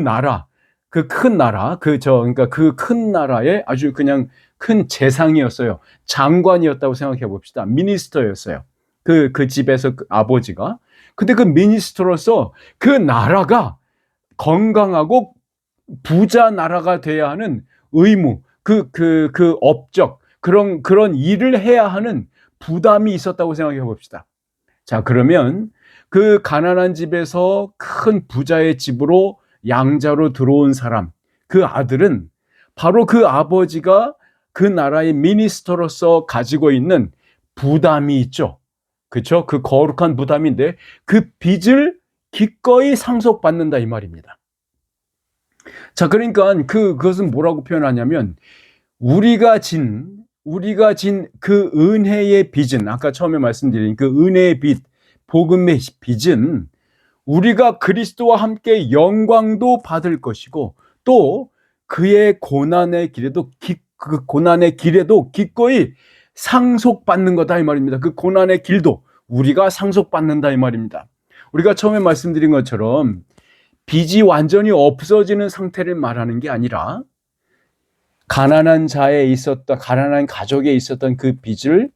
A: 나라, 그러니까 그 큰 나라의 아주 그냥 큰 재상이었어요. 장관이었다고 생각해 봅시다. 미니스터였어요. 그 집에서 그 아버지가. 근데 그 미니스터로서 그 나라가 건강하고 부자 나라가 돼야 하는 의무, 업적, 그런 일을 해야 하는 부담이 있었다고 생각해 봅시다. 자, 그러면 그 가난한 집에서 큰 부자의 집으로 양자로 들어온 사람, 그 아들은 바로 그 아버지가 그 나라의 미니스터로서 가지고 있는 부담이 있죠. 그렇죠? 그 거룩한 부담인데 그 빚을 기꺼이 상속받는다 이 말입니다. 자, 그러니까 그것은 뭐라고 표현하냐면 우리가 진 그 은혜의 빚은, 아까 처음에 말씀드린 그 은혜의 빚, 복음의 빚은 우리가 그리스도와 함께 영광도 받을 것이고 또 그의 고난의 길에도 그 고난의 길에도 기꺼이 상속받는 거다 이 말입니다. 그 고난의 길도 우리가 상속받는다 이 말입니다. 우리가 처음에 말씀드린 것처럼 빚이 완전히 없어지는 상태를 말하는 게 아니라 가난한 가족에 있었던 그 빚은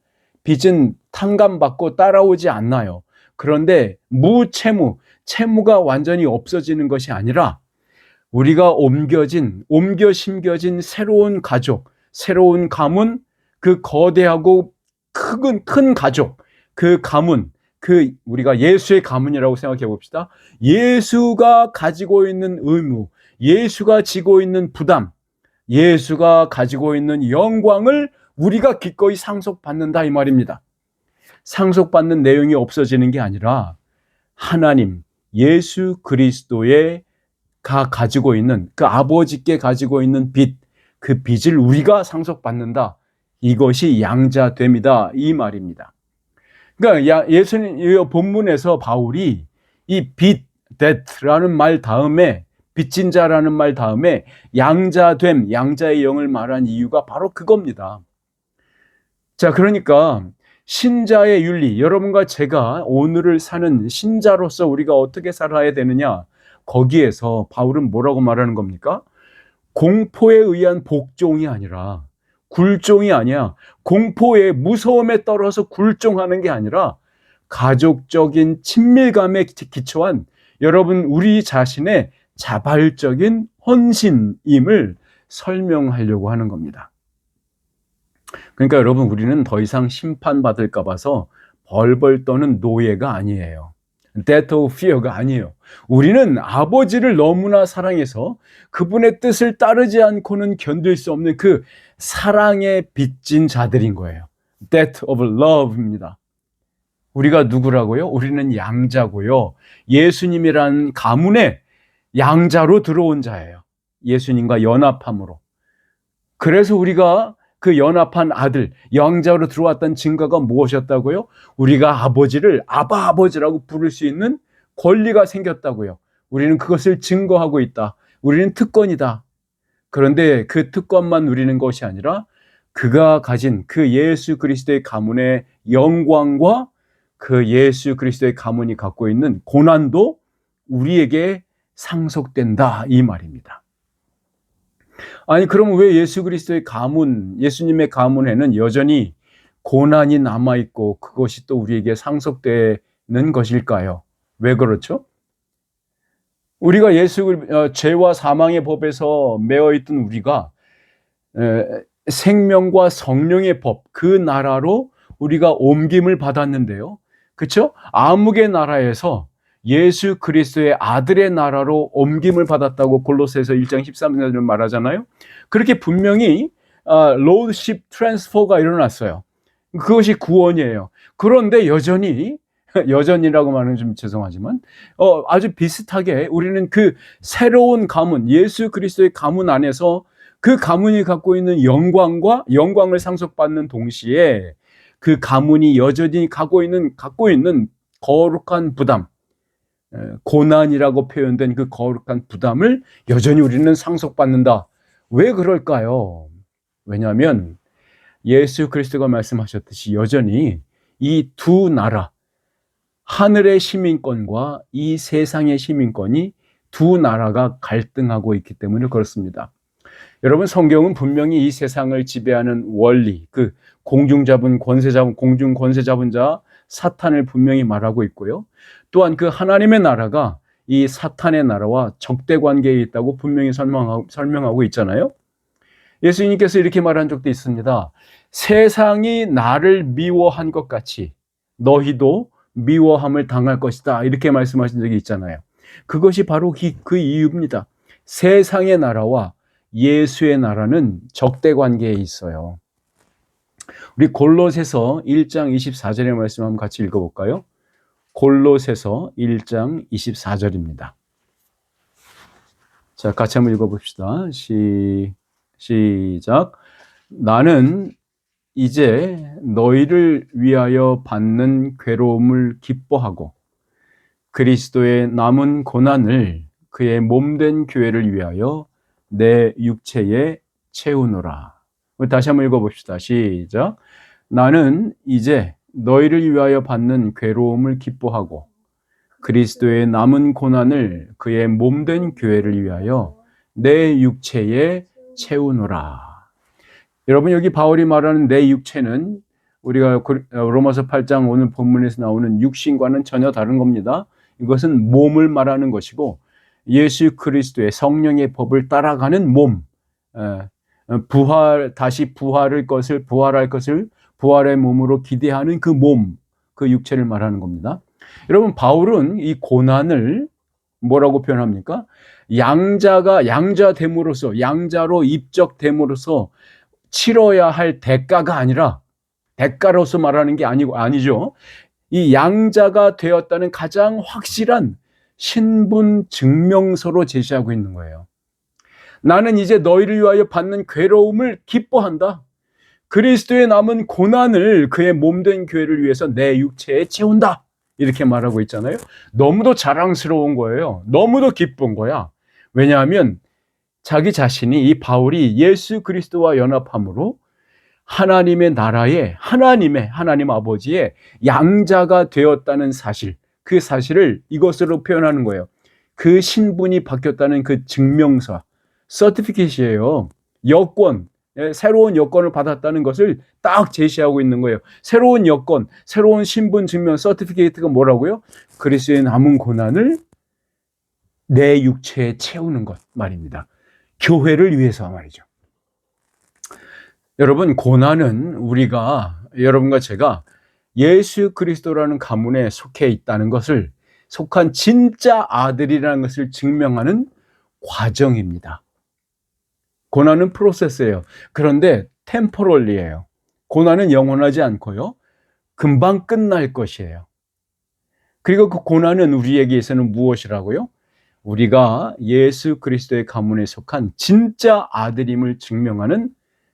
A: 탕감받고 따라오지 않나요? 그런데 채무가 완전히 없어지는 것이 아니라 우리가 옮겨 심겨진 새로운 가족, 새로운 가문, 그 거대하고 큰 가족, 그 가문, 우리가 예수의 가문이라고 생각해 봅시다. 예수가 가지고 있는 의무, 예수가 지고 있는 부담, 예수가 가지고 있는 영광을 우리가 기꺼이 상속받는다 이 말입니다. 상속받는 내용이 없어지는 게 아니라 하나님, 예수 그리스도의 가지고 있는 그 아버지께 가지고 있는 그 빚을 우리가 상속받는다. 이것이 양자됨이다 이 말입니다. 그러니까 예수님 본문에서 바울이 이 debt라는 말 다음에 빚진 자라는 말 다음에 양자됨, 양자의 영을 말한 이유가 바로 그겁니다. 자, 그러니까 신자의 윤리, 여러분과 제가 오늘을 사는 신자로서 우리가 어떻게 살아야 되느냐, 거기에서 바울은 뭐라고 말하는 겁니까? 공포에 의한 복종이 아니라, 굴종이 아니야. 공포에, 무서움에 떨어서 굴종하는 게 아니라 가족적인 친밀감에 기초한 여러분 우리 자신의 자발적인 헌신임을 설명하려고 하는 겁니다. 그러니까 여러분, 우리는 더 이상 심판받을까 봐서 벌벌 떠는 노예가 아니에요. death of fear가 아니에요. 우리는 아버지를 너무나 사랑해서 그분의 뜻을 따르지 않고는 견딜 수 없는 그 사랑에 빚진 자들인 거예요. death of love입니다. 우리가 누구라고요? 우리는 양자고요. 예수님이라는 가문에 양자로 들어온 자예요. 예수님과 연합함으로. 그래서 우리가 그 연합한 아들, 양자로 들어왔던 증거가 무엇이었다고요? 우리가 아버지를 아버지라고 부를 수 있는 권리가 생겼다고요. 우리는 그것을 증거하고 있다. 우리는 특권이다. 그런데 그 특권만 누리는 것이 아니라 그가 가진 그 예수 그리스도의 가문의 영광과 그 예수 그리스도의 가문이 갖고 있는 고난도 우리에게 상속된다 이 말입니다. 아니, 그럼 왜 예수 그리스도의 예수님의 가문에는 여전히 고난이 남아있고 그것이 또 우리에게 상속되는 것일까요? 왜 그렇죠? 우리가 죄와 사망의 법에서 매어있던 우리가 생명과 성령의 법, 그 나라로 우리가 옮김을 받았는데요. 그렇죠? 암흑의 나라에서 예수 그리스도의 아들의 나라로 옮김을 받았다고 골로새서 1장 13절을 말하잖아요. 그렇게 분명히 로드십 트랜스퍼가 일어났어요. 그것이 구원이에요. 그런데 여전히라고 말하면 좀 죄송하지만 아주 비슷하게 우리는 그 새로운 가문, 예수 그리스도의 가문 안에서 그 가문이 갖고 있는 영광을 상속받는 동시에 그 가문이 여전히 갖고 있는 거룩한 부담, 고난이라고 표현된 그 거룩한 부담을 여전히 우리는 상속받는다. 왜 그럴까요? 왜냐하면 예수 그리스도가 말씀하셨듯이 여전히 이 두 나라, 하늘의 시민권과 이 세상의 시민권이 두 나라가 갈등하고 있기 때문에 그렇습니다. 여러분, 성경은 분명히 이 세상을 지배하는 원리, 그 공중 권세 잡은 자 사탄을 분명히 말하고 있고요. 또한 그 하나님의 나라가 이 사탄의 나라와 적대 관계에 있다고 분명히 설명하고 있잖아요. 예수님께서 이렇게 말한 적도 있습니다. 세상이 나를 미워한 것 같이 너희도 미워함을 당할 것이다. 이렇게 말씀하신 적이 있잖아요. 그것이 바로 그 이유입니다. 세상의 나라와 예수의 나라는 적대 관계에 있어요. 우리 골로새서 1장 24절의 말씀 한번 같이 읽어볼까요? 골로새서 1장 24절입니다. 자, 같이 한번 읽어봅시다. 시작. 나는 이제 너희를 위하여 받는 괴로움을 기뻐하고 그리스도의 남은 고난을 그의 몸된 교회를 위하여 내 육체에 채우노라. 다시 한번 읽어봅시다. 시작. 나는 이제 너희를 위하여 받는 괴로움을 기뻐하고 그리스도의 남은 고난을 그의 몸된 교회를 위하여 내 육체에 채우노라. 여러분, 여기 바울이 말하는 내 육체는 우리가 로마서 8장 오늘 본문에서 나오는 육신과는 전혀 다른 겁니다. 이것은 몸을 말하는 것이고 예수 그리스도의 성령의 법을 따라가는 몸, 다시 부활할 것을 부활의 몸으로 기대하는 그 몸, 그 육체를 말하는 겁니다. 여러분, 바울은 이 고난을 뭐라고 표현합니까? 양자됨으로써, 양자로 입적됨으로써 치러야 할 대가가 아니라 대가로서 말하는 게 아니죠. 이 양자가 되었다는 가장 확실한 신분 증명서로 제시하고 있는 거예요. 나는 이제 너희를 위하여 받는 괴로움을 기뻐한다. 그리스도의 남은 고난을 그의 몸된 교회를 위해서 내 육체에 채운다. 이렇게 말하고 있잖아요. 너무도 자랑스러운 거예요. 너무도 기쁜 거야. 왜냐하면 자기 자신이, 이 바울이 예수 그리스도와 연합함으로 하나님의 나라에 하나님 아버지의 양자가 되었다는 사실, 그 사실을 이것으로 표현하는 거예요. 그 신분이 바뀌었다는 그 증명서, 서티피케이트예요. 여권, 새로운 여권을 받았다는 것을 딱 제시하고 있는 거예요. 새로운 여권, 새로운 신분 증명, 서티피케이트가 뭐라고요? 그리스도의 남은 고난을 내 육체에 채우는 것 말입니다. 교회를 위해서 말이죠. 여러분, 고난은 여러분과 제가 예수 그리스도라는 가문에 속해 있다는 것을, 속한 진짜 아들이라는 것을 증명하는 과정입니다. 고난은 프로세스예요. 그런데 템포럴리예요. 고난은 영원하지 않고요. 금방 끝날 것이에요. 그리고 그 고난은 우리에게서는 무엇이라고요? 우리가 예수 그리스도의 가문에 속한 진짜 아들임을 증명하는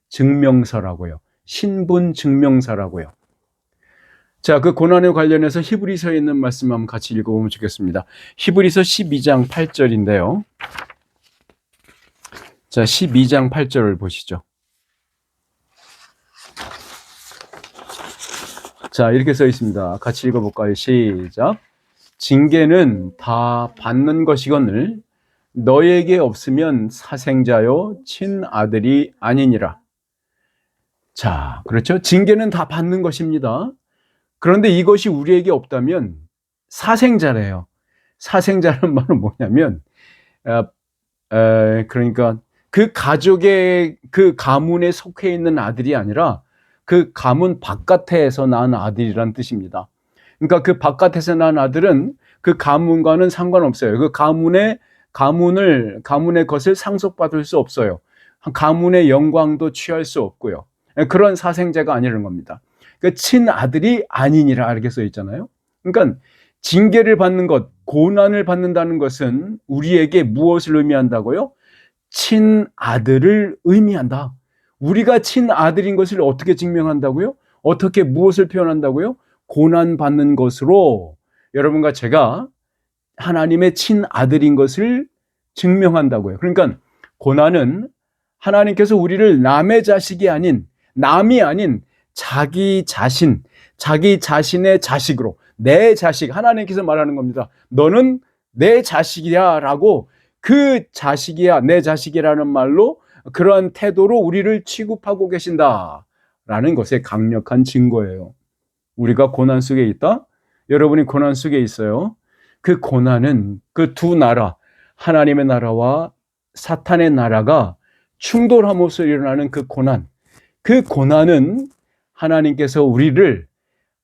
A: 증명서라고요. 신분 증명서라고요. 자, 그 고난에 관련해서 히브리서에 있는 말씀 한번 같이 읽어보면 좋겠습니다. 히브리서 12장 8절인데요. 자, 12장 8절을 보시죠. 자, 이렇게 써 있습니다. 같이 읽어볼까요? 시작. 징계는 다 받는 것이거늘 너에게 없으면 사생자요 친아들이 아니니라. 자, 그렇죠? 징계는 다 받는 것입니다. 그런데 이것이 우리에게 없다면 사생자래요. 사생자는 말은 뭐냐면 그러니까 그 가족의, 그 가문에 속해 있는 아들이 아니라 그 가문 바깥에서 낳은 아들이란 뜻입니다. 그러니까 그 바깥에서 낳은 아들은 그 가문과는 상관없어요. 그 가문의 것을 상속받을 수 없어요. 가문의 영광도 취할 수 없고요. 그런 사생자가 아니라는 겁니다. 그 친아들이 아니니라 이렇게 써 있잖아요. 그러니까 징계를 받는 것, 고난을 받는다는 것은 우리에게 무엇을 의미한다고요? 친아들을 의미한다. 우리가 친아들인 것을 어떻게 증명한다고요? 어떻게, 무엇을 표현한다고요? 고난받는 것으로 여러분과 제가 하나님의 친아들인 것을 증명한다고요. 그러니까 고난은 하나님께서 우리를 남의 자식이 아닌, 남이 아닌 자기 자신의 자식으로, 내 자식, 하나님께서 말하는 겁니다. 너는 내 자식이야 라고, 그 자식이야, 내 자식이라는 말로 그러한 태도로 우리를 취급하고 계신다라는 것의 강력한 증거예요. 우리가 고난 속에 있다? 여러분이 고난 속에 있어요. 그 고난은 그 두 나라, 하나님의 나라와 사탄의 나라가 충돌함으로써 일어나는 그 고난, 그 고난은 하나님께서 우리를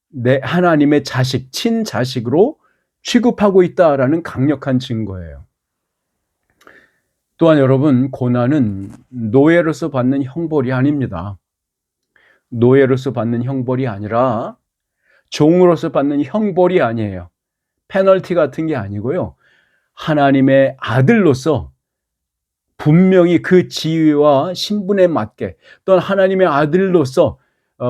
A: 내 하나님의 자식, 친자식으로 취급하고 있다라는 강력한 증거예요. 또한 여러분, 고난은 노예로서 받는 형벌이 아닙니다. 노예로서 받는 형벌이 아니라 종으로서 받는 형벌이 아니에요. 페널티 같은 게 아니고요. 하나님의 아들로서 분명히 그 지위와 신분에 맞게, 또는 하나님의 아들로서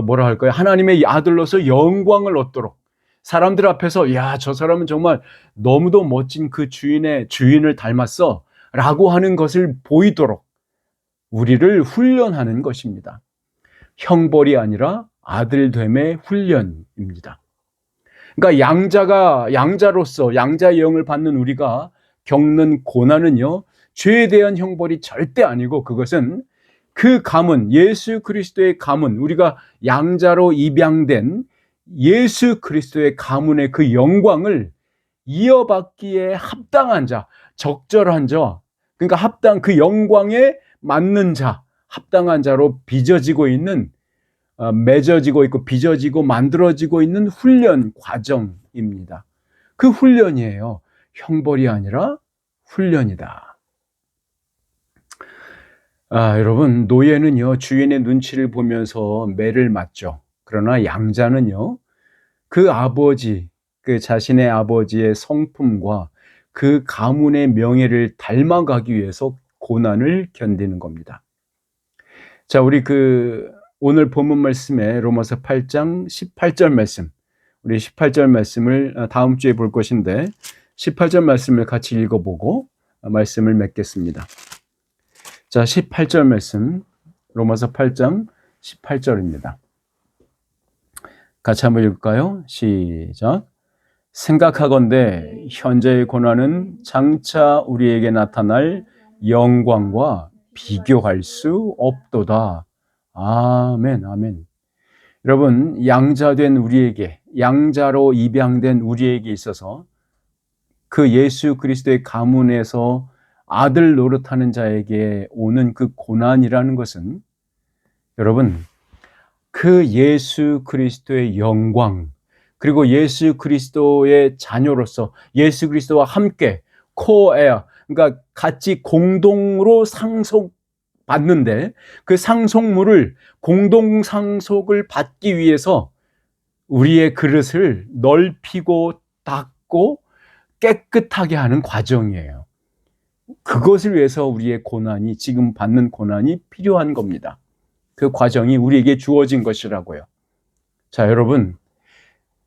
A: 뭐라 할까요? 하나님의 아들로서 영광을 얻도록, 사람들 앞에서 야, 저 사람은 정말 너무도 멋진 그 주인을 닮았어 라고 하는 것을 보이도록 우리를 훈련하는 것입니다. 형벌이 아니라 아들됨의 훈련입니다. 그러니까 양자로서 양자의 영을 받는 우리가 겪는 고난은요, 죄에 대한 형벌이 절대 아니고, 그것은 그 가문, 예수 그리스도의 가문, 우리가 양자로 입양된 예수 그리스도의 가문의 그 영광을 이어받기에 합당한 자, 적절한 자, 그러니까 그 영광에 맞는 자, 합당한 자로 맺어지고 있고 빚어지고 만들어지고 있는 훈련 과정입니다. 그 훈련이에요. 형벌이 아니라 훈련이다. 여러분, 노예는요, 주인의 눈치를 보면서 매를 맞죠. 그러나 양자는요, 그 자신의 아버지의 성품과 그 가문의 명예를 닮아가기 위해서 고난을 견디는 겁니다. 자, 우리 오늘 본문 말씀에 로마서 8장 18절 말씀, 우리 18절 말씀을 다음 주에 볼 것인데, 18절 말씀을 같이 읽어보고 말씀을 맺겠습니다. 자, 18절 말씀, 로마서 8장 18절입니다. 같이 한번 읽을까요? 시작. 생각하건대 현재의 고난은 장차 우리에게 나타날 영광과 비교할 수 없도다. 아멘, 아멘. 여러분, 양자로 입양된 우리에게 있어서 그 예수 그리스도의 가문에서 아들 노릇하는 자에게 오는 그 고난이라는 것은, 여러분, 그 예수 그리스도의 영광, 그리고 예수 그리스도의 자녀로서 예수 그리스도와 함께 코에어, 그러니까 같이 공동으로 상속받는데, 그 공동 상속을 받기 위해서 우리의 그릇을 넓히고 닦고 깨끗하게 하는 과정이에요. 그것을 위해서 우리의 지금 받는 고난이 필요한 겁니다. 그 과정이 우리에게 주어진 것이라고요. 자, 여러분,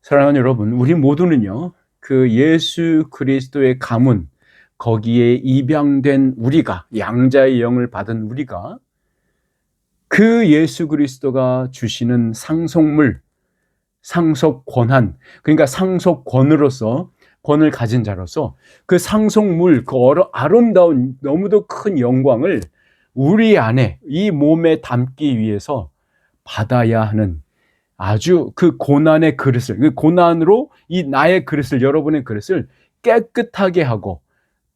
A: 사랑하는 여러분, 우리 모두는요, 그 예수 그리스도의 가문, 거기에 입양된 우리가, 양자의 영을 받은 우리가, 그 예수 그리스도가 주시는 상속물, 상속 권한, 그러니까 상속권으로서, 권을 가진 자로서 그 상속물, 그 아름다운 너무도 큰 영광을 우리 안에, 이 몸에 담기 위해서 받아야 하는 아주 그 고난의 그릇을, 그 고난으로 이 나의 그릇을, 여러분의 그릇을 깨끗하게 하고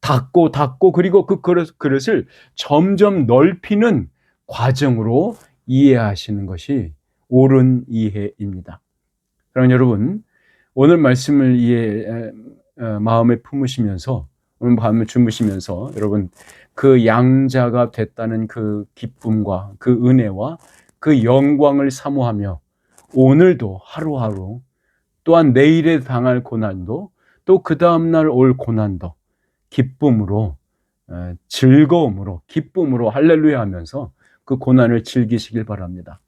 A: 닦고 그리고 그 그릇을 점점 넓히는 과정으로 이해하시는 것이 옳은 이해입니다. 그럼 여러분, 오늘 말씀을 마음에 품으시면서, 오늘 밤을 주무시면서 여러분, 그 양자가 됐다는 그 기쁨과 그 은혜와 그 영광을 사모하며 오늘도 하루하루, 또한 내일에 당할 고난도, 또 그 다음날 올 고난도 기쁨으로, 즐거움으로, 기쁨으로 할렐루야 하면서 그 고난을 즐기시길 바랍니다.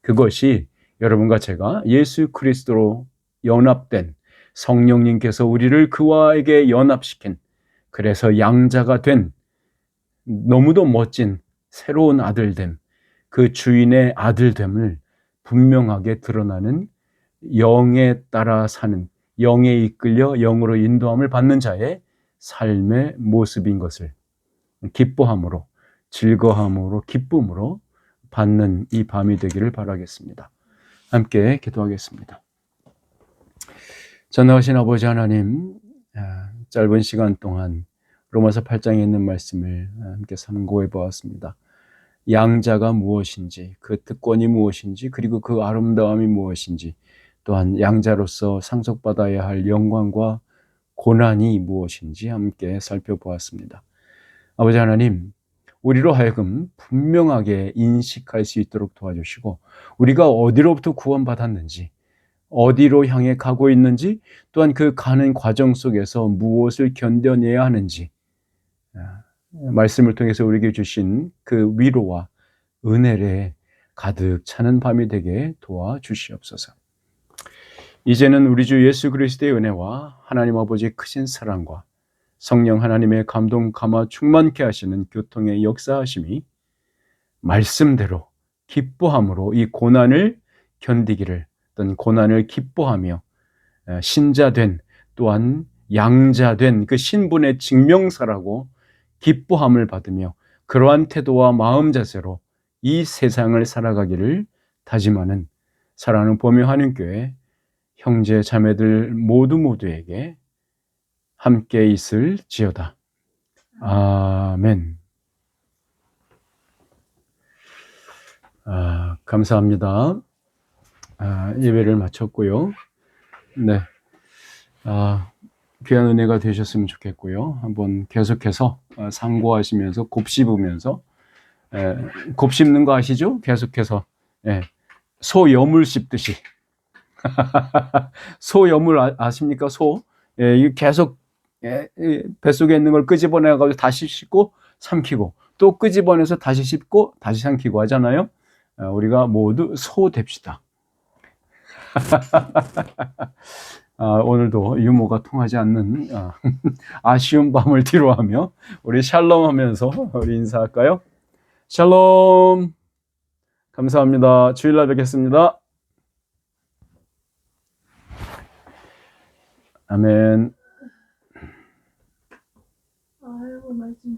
A: 그것이 여러분과 제가 예수 그리스도로 연합된, 성령님께서 우리를 그와에게 연합시킨, 그래서 양자가 된 너무도 멋진 새로운 아들됨, 그 주인의 아들됨을 분명하게 드러나는, 영에 따라 사는, 영에 이끌려 영으로 인도함을 받는 자의 삶의 모습인 것을 기뻐함으로, 즐거움으로, 기쁨으로 받는 이 밤이 되기를 바라겠습니다. 함께 기도하겠습니다. 전능하신 아버지 하나님, 짧은 시간 동안 로마서 8장에 있는 말씀을 함께 삼고해 보았습니다. 양자가 무엇인지, 그 특권이 무엇인지, 그리고 그 아름다움이 무엇인지, 또한 양자로서 상속받아야 할 영광과 고난이 무엇인지 함께 살펴보았습니다. 아버지 하나님, 우리로 하여금 분명하게 인식할 수 있도록 도와주시고, 우리가 어디로부터 구원받았는지, 어디로 향해 가고 있는지, 또한 그 가는 과정 속에서 무엇을 견뎌내야 하는지, 말씀을 통해서 우리에게 주신 그 위로와 은혜에 가득 차는 밤이 되게 도와주시옵소서. 이제는 우리 주 예수 그리스도의 은혜와 하나님 아버지의 크신 사랑과 성령 하나님의 감동 감화 충만케 하시는 교통의 역사하심이 말씀대로 기뻐함으로 이 고난을 견디기를, 어떤 고난을 기뻐하며 신자된, 또한 양자된 그 신분의 증명사라고 기뻐함을 받으며 그러한 태도와 마음 자세로 이 세상을 살아가기를 다짐하는 사랑하는 보미 한인교회 형제 자매들 모두에게 함께 있을지어다. 아멘. 감사합니다. 예배를 마쳤고요. 네. 귀한 은혜가 되셨으면 좋겠고요. 한번 계속해서 상고하시면서 곱씹으면서, 곱씹는 거 아시죠? 계속해서 소 여물 씹듯이 소 여물 아십니까? 소. 이게 계속 뱃속에 있는 걸 끄집어내가지고 다시 씹고 삼키고 또 끄집어내서 다시 씹고 다시 삼키고 하잖아요. 우리가 모두 소 됩시다. 오늘도 유머가 통하지 않는 아쉬운 밤을 뒤로하며 우리 샬롬 하면서 우리 인사할까요? 샬롬. 감사합니다. 주일날 뵙겠습니다. 아멘.
B: 아이고 말씀